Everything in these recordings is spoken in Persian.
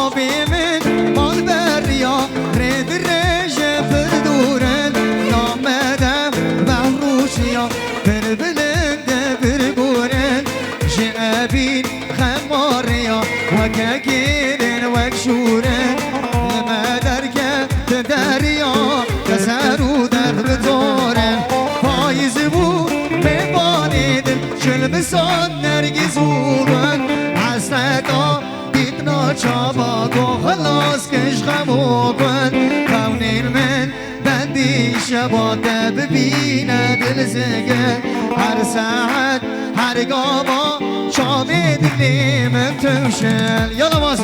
çabi min mal berya red reje perduren namede behruşya perbilinde bir guren jebin خماريا وكاكين وكشورين لما دركة تداريا كسارو در بطورين فايز بو ببانيد شل بسان نرگزوبن عسلتا دیدنا چاباقو خلاص کش غموبن خونین من بندی شبات ببینه دل زگه هر ساعت هر گاما شامي دلي من تمشل يلا ماسو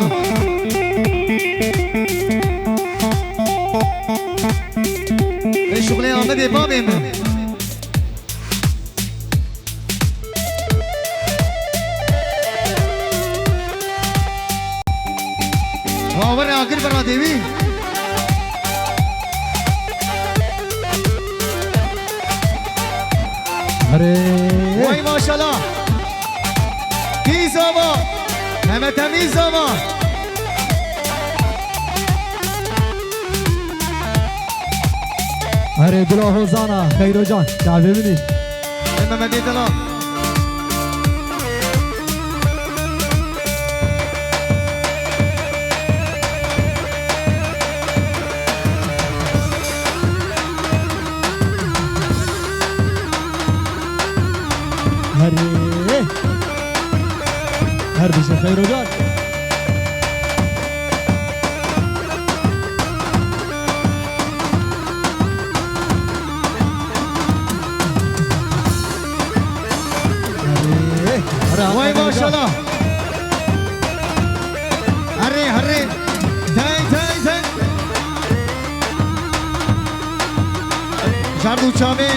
الشغلية عمدي بابي من ورا آخر برا ديوي واي ما شاء الله تمیز آما همه تمیز آما هره دلا حوزانا خیرو جان شعبه بینی همه مدی دلا هره هر بشه خیرو جان وای ماشاءالله هره هره تای تای تای جردو چامه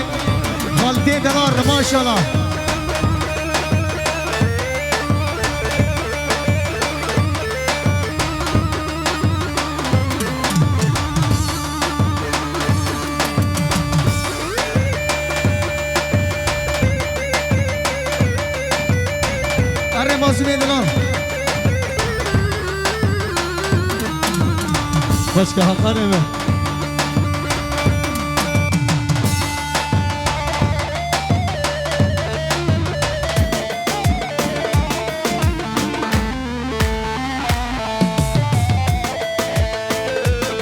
غلطه دلار ماشاءالله ماسومی دلان خوش که حقانه من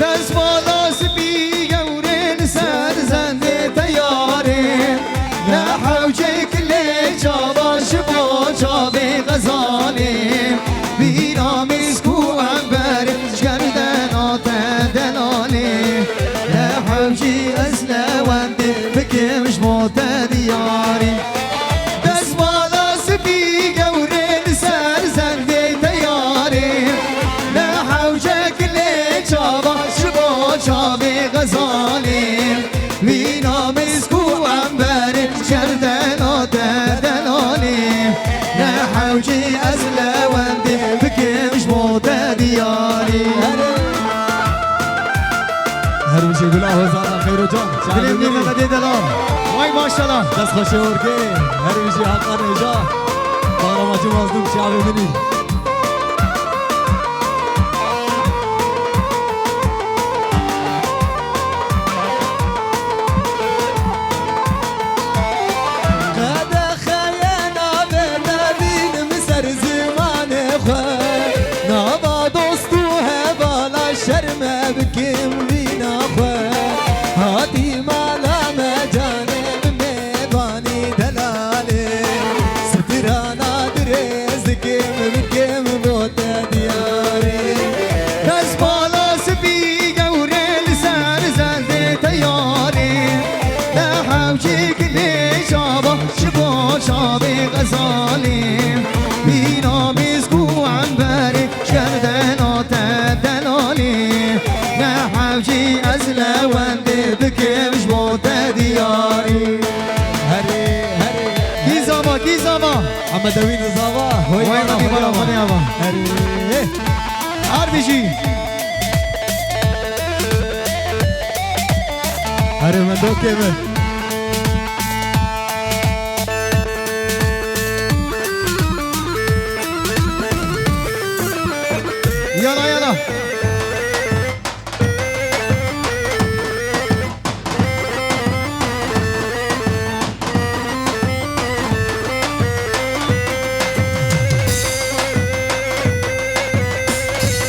دست بالا سپی گورین سر زنده تیاره نه حوجه کلی جاباش با جابه غزالیم بینامیز کو انبر گردن آتن دلالیم نه حوجی اصلا ونده بکمش موت دیاری دست بالا سپی گورین سر زنده تیاره نه حوجه کلی جاباش با جابه غزالیم بینامیز کو انبر گردن آتن دلالیم نه حوجی ازلا وندی بکمش موت دیاری هر بشه دلا حوزانا خیرو جان شعبه دلیم نیمه بینی بدی دلار وای ماشالله دست خوشه ورگه هر بشه حقانه جا باراماتی مازدوم شعبه بینی شرمه بکم وینا خواه هاتی مالا مجانب میبانی دلاله سترانا درز کم بکم بوت دیاره دست بالا سپی گورل سر زنده تیاره نه حوجی کلی شابا شبا شابه غزالیم بینامیز کو انبری شردن آتن دلالیم نه حوجی از لونده بکمش موت دیاری هره هره گیزاما گیزاما اما دوین زاوا وای مانی بالا مانی آما هره هر بیشی هره من دو کمه Yana yana.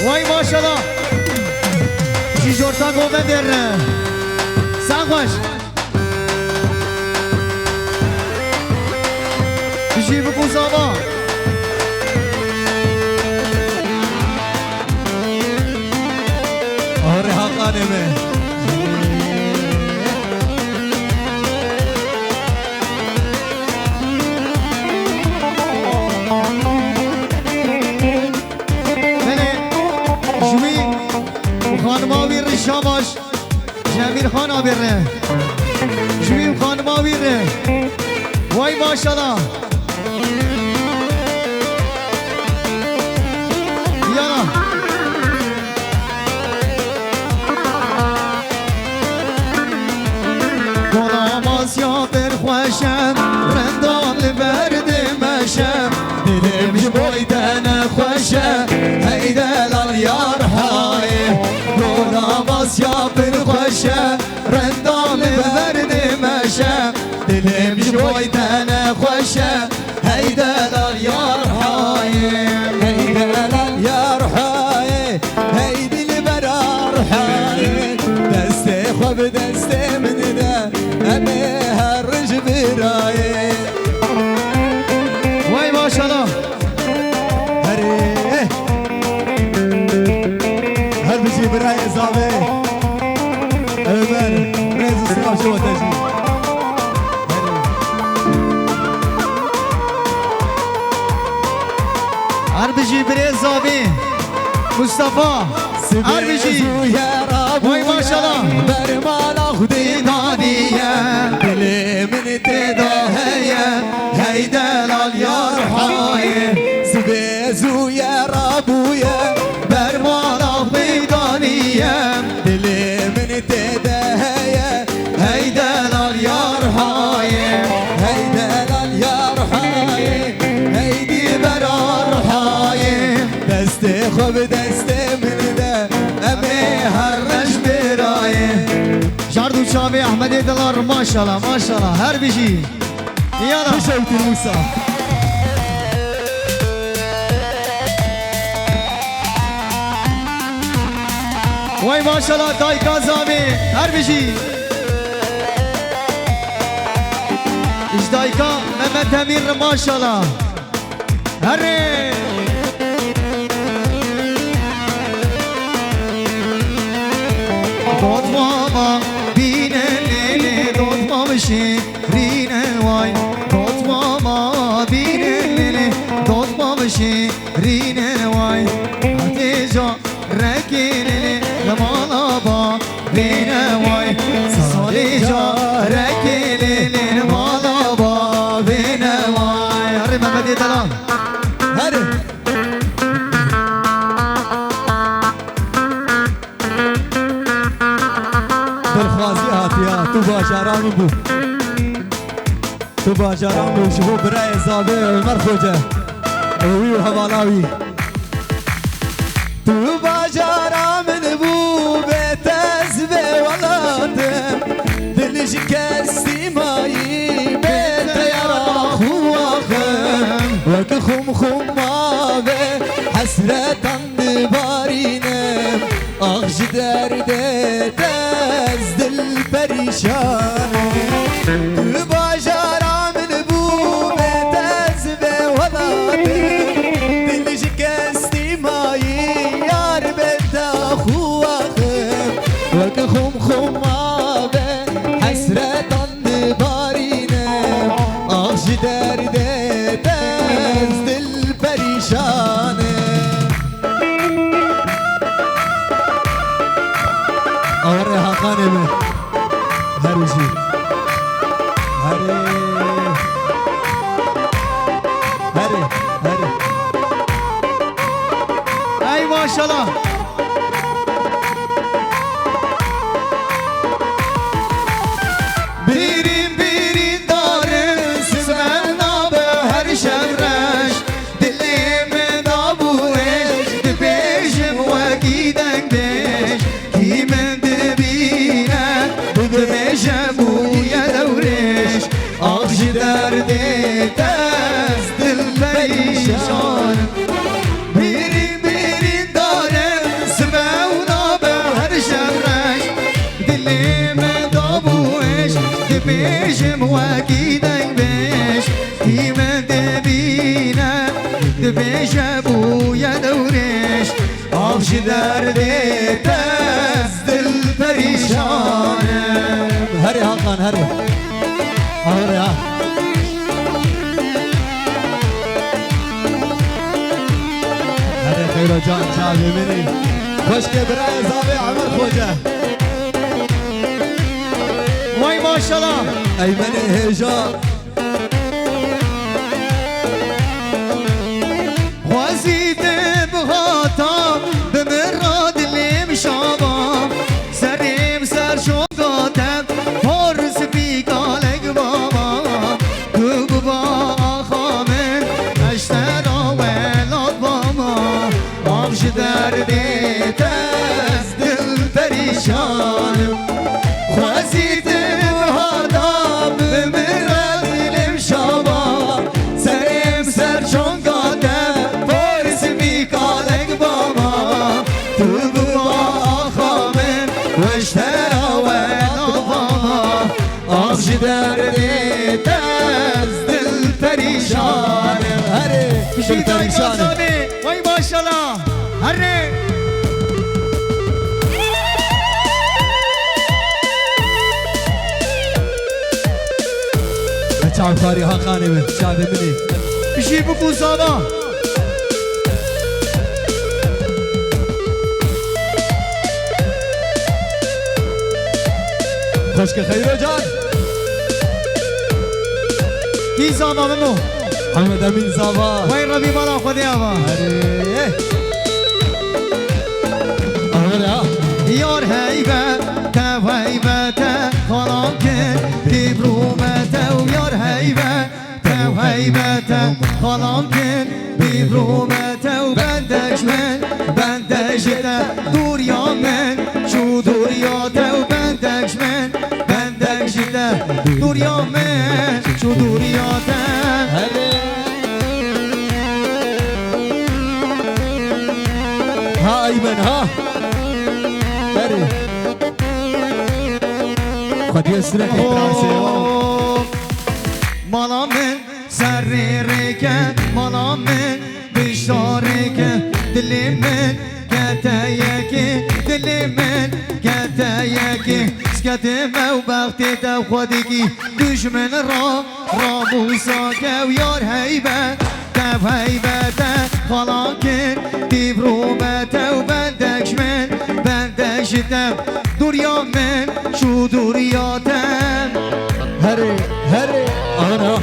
Vay maşallah. Jijorta gove derine. Sen koş. Jibu kusama. Ahre hakane mi? Hanıma bir şamaş Cemil Han abirne Cemil hanıma bir Vay maşallah Yana Kolamaz ya bir hoşem Rendan verdim eşem Dilim boydana hoşem Heydelal yar hay Kolamaz ya bir hoşem Rendan verdim eşem Dilim boydana hoşem Heydelal yar hay Heydelal yar hay Hey dil berar hay Deste خواب دسته من ده همه هر رج برای وای ماشالله هر بجی برای زاوه ömer rezi sınavcı vatandaşı Arbici Brez abi Mustafa Arbici Vay maşallah Bermala hudi nadiye Dilimin tedaheye Heydelal yar haye Sibezu ya rabuye Bermala hudi daniye Dilimin tedaheye Heydelal yar haye Heydelal yar haye Heydi berar haye Deste خوب دسته من ده امه هر رش برایه Jardu Çabi Ahmet Edelar maşallah maşallah her bir şey Yana Teşekkür Musa Vay maşallah Daykaz abi her bir şey İşdayka Mehmet Emir maşallah Her Dotmama binelele dotmam şehrine vay Dotmama binelele dotmam şehrine vay Hatice rekelele malaba bine vay Salica rekelele malaba bine vay Hadi Mehmet Yedalan Hadi دلخوازی هاتیا تو باجاران بو تو باجاران بو شبو برای زابه عمر خوجه اوی و حوالاوی تو باجاران بو به تزبه ولادم دل شکستی مایی به تیارا خواخم وک خم خم ماوه حسرتان دبارینم آخش درده تز دل پریشان باجارم بو به تز به ولادم دل شکستی مایی یار به تخواخم وک خم خم آبه حسرتان دبارینم آخش درده تز دل پریشانه آره حقانه من هرشی هره ای ماشالله بیرین بیرین دارم سزمن نابه هر شمرش دلیم نابوش دپیشم دبیشم وکی دنبش تیمه دبینه دبیش بوی دورش آبش درده تز دل پریشانه هري حقا هري هري ها هري خير جان شعبي مني خشكي براي زابي عمر خوجه وای ماشالله ايمن هجا خوزید بغاتا بمراد لیم شابا سریم سر شوگاتم فرس بیگالک بابا تو بابا آخامن اشتر آولاد بابا آبش درده تز دل پریشانم خوزید بغاتا بمراد لیم شابا سریم سر شوگاتم فرس بیگالک بابا تو بابا آخامن اشتر آولاد بابا آبش درده تز دل پریشانم هري بشي داي پریشانه قاسمي وای ماشالله هره شعب فاري حقاني من شعبي مني بشي بكو صابا خشكي خير جان کی صابا منو محمد امين زابا وای ربی مالا خودی آبا هري هري ها یار هیبه تا هیبه تا خالام کن دیبرومته و یار هیبه تا هیبه تا خالام کن دیبرومته و بندش من بندش تا دور یا من شو دور یا تا و بندش من بندش تا دور یا من شو دور یا تا ها ايمن ها هري قد يسرك مالا من سر ریکه مالا من بشاره دل من کته یکی دل من کته یکی سکت مو بختی تو خودگی دشمن را موسا که و یار هیبه تو هیبه تا خالا کن دیبرومته و بندش من بندش تا دوریا من شو دوریاتم هري هري انا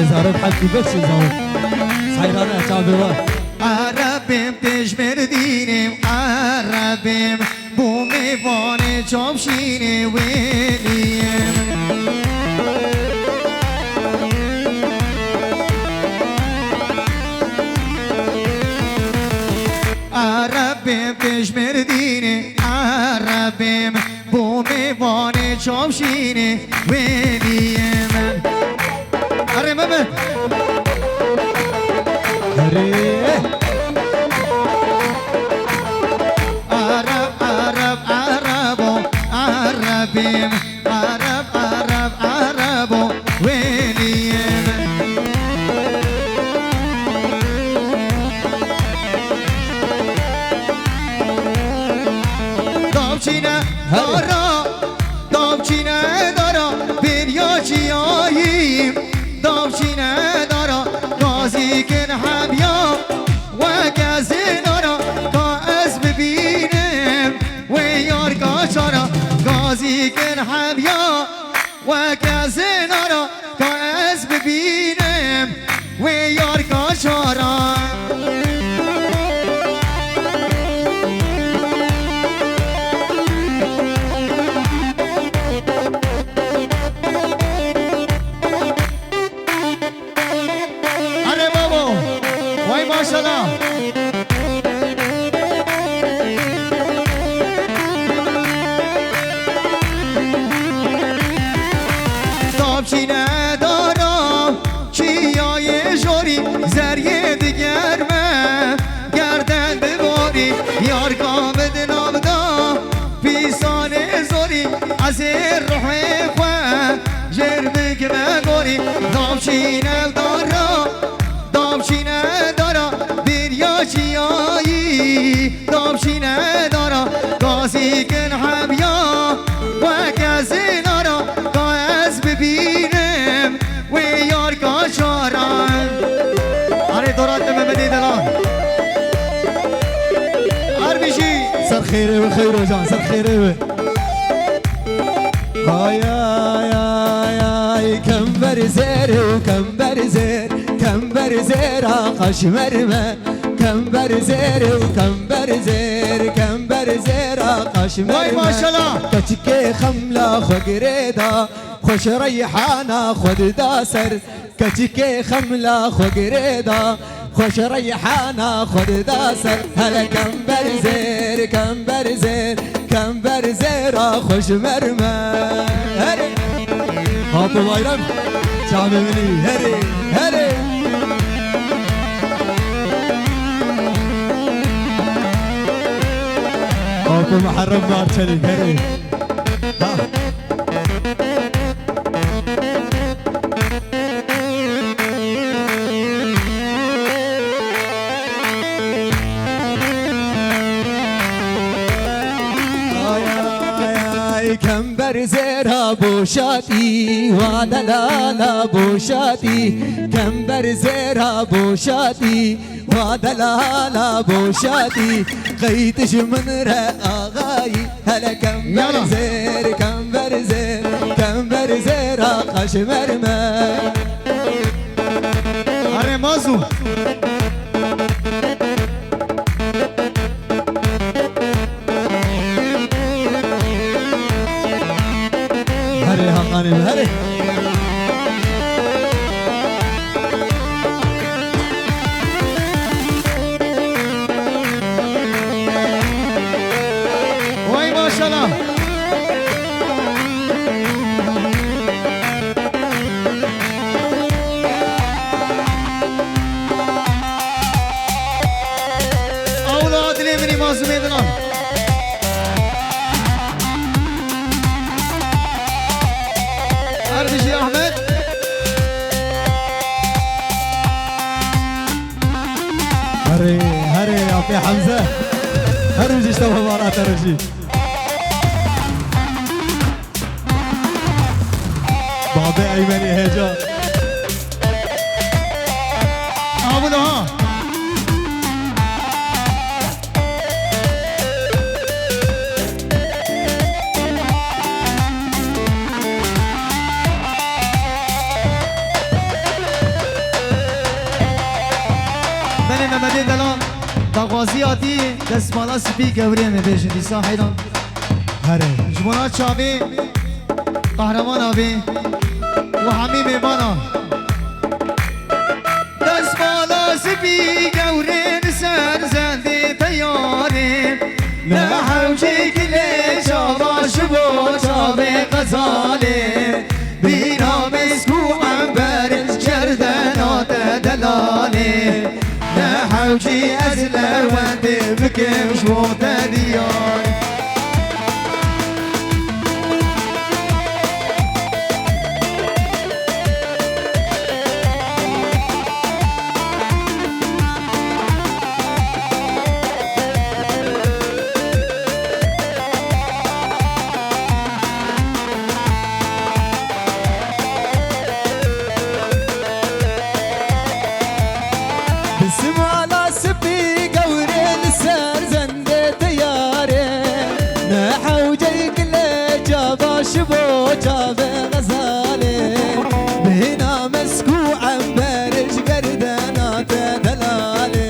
زارب حكي بس زارب سايرانا شعبي var عربیم تشمردینیم عربیم بو میوان چاپشین ویلیم عربیم تشمردینیم عربیم بو میوان چاپشین ویلیم هره ممه هري عرب عرب عربو عربیم عرب عرب عربو ویلیم دامچینه دارا دامچینه دارا بریاچیاییم دامچینه دارا گازی کن حبیا و گزینارا تا از ببینم و یار گاچارا گازی کن حبیا و گزینارا تا از ببینم چینه دارم کیای جوری زریه دگرمه گردن بباری یار قامد نامدا پیسان زوری از روح خواه جرمه که بگوری دام چینه دارم دام چینه دارم بریا چیایی دام چینه دارم گازی کن حبیا و کسی نارا گاز ببینم و یار کاشارم آره دورات ممدی دلان عربشی سر خيري وخير جان سر خيري و هاي هاي هاي كم برزير وكم برزير كم برزير قش مرمى كم برزير وكم برزير كم برزير قش مرمى واي ما شاء الله كتشكي خملة خقريدا خوش ريحانا خد داسر كتشكي خملة خقريدا خوش ريحانا خد داسر هلا كم برزير كم برزير كم برزير خوش مرمى هري هاتو بايرم جامي مني هري هري هاتو محرم مارشلي هري ها كم برزيرها بوشاتي ودلالا بوشاتي كم برزيرها بوشاتي ودلالا بوشاتي قيتش من رأغاي هلا كم برزير كم برزير كم برزيرها قش مرمى آره مازو هري هقاني هري واي ما شاء الله اولاد لي مني مازو ميدنا أردش يا أحمد هري هري يا في حمزة هرجي اشتوى مباراة هرجي بابي أيمني هيجا أبو لها بني ممدين دلان دغوازياتي دسمالا سبي قوري مبيش ديسا حيران هري جمونات شابي قهرمان أبي وحمي ميمانا دسمالا سبي قوري سر زندي تياري لا حوجي كلي شابا شبو شابي غزالي بينا مسكو عنبر جردنات دلالي لا حوجي أزلا وانت بكم شبوت دياري بسم على سبي قورين سر زند تياري نحو جيك اللي جابا شبو جاب غزالي بهنا مسكو عن برج قردانات دلالي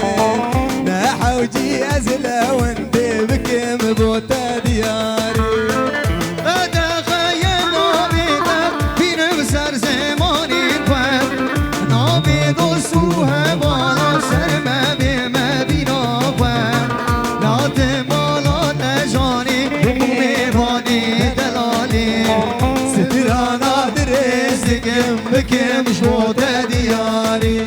نحو جي أزلا وانت بكم بوتا دياري سترانا در بكم شوط دياري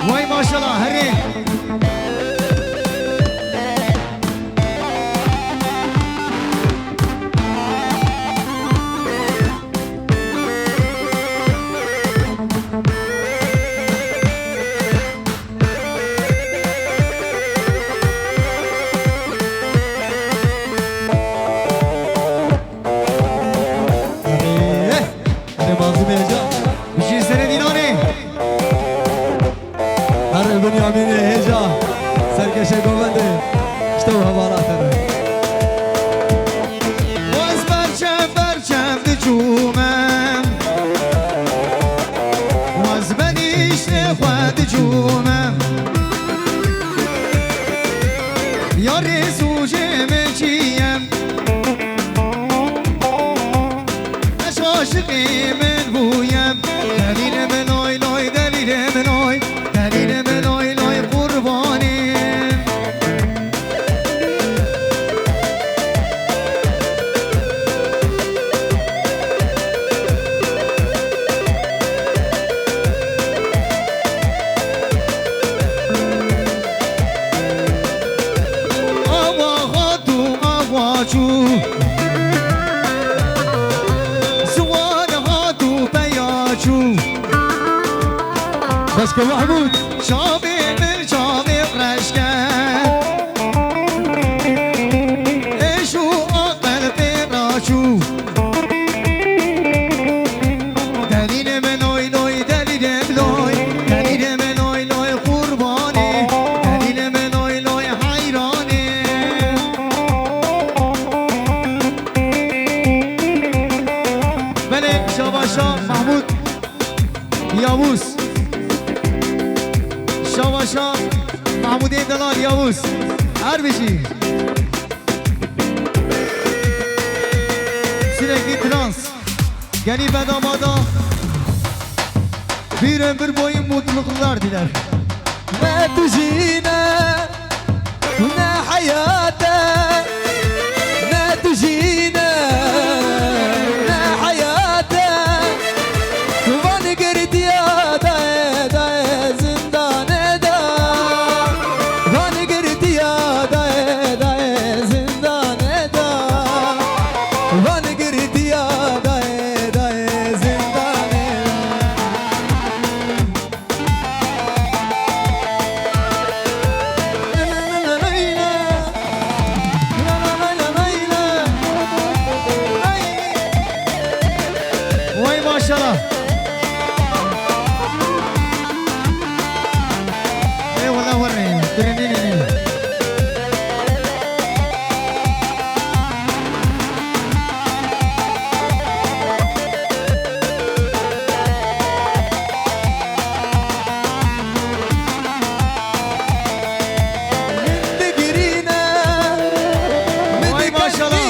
وای ماشاءالله هری هر مازم هجا بشی سر دینانه هر بنیامین هجا سرکشه گوونده اشتو حوالات واز برچم دجومم واز بدیش نخواد دجومم یار سوجم چیم اش عاشقی من بویم دلیل من آی لای دلیل من آی دلیل من آی لای قربانیم آوا خاتو آوا چو سوار هاتو پیاچو بس که محمود شابي من شابي قرشكن ايشو اقل فراشو دليل من اوي لوي دليل من لوي دليل من اوي لوي قرباني دليل من اوي لوي حيراني ملك شاباشا محمود يابوس شاباشا محمود دلال یاووس هر بشی sürekli trans gelip adamada bir ömür boyu mutluluklar diler ما تجينا ونا حياتك ما تجينا ونا حياتك وانا قرد يا دا دا زندان دا وانا قرد يا دا دا زندان دا وانا قرد يا دا دا زندان vay maşallah eyvallah varayım trenini vay maşallah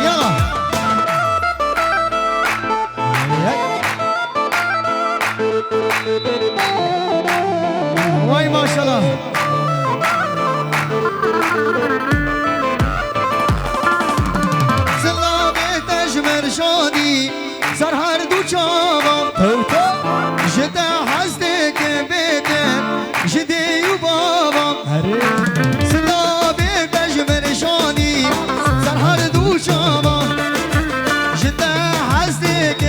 yala vay maşallah Selamet eşmer şadi Sar her du çavam Jete hastek bedem Jete yu babam Selamet eşmer şadi نزدیک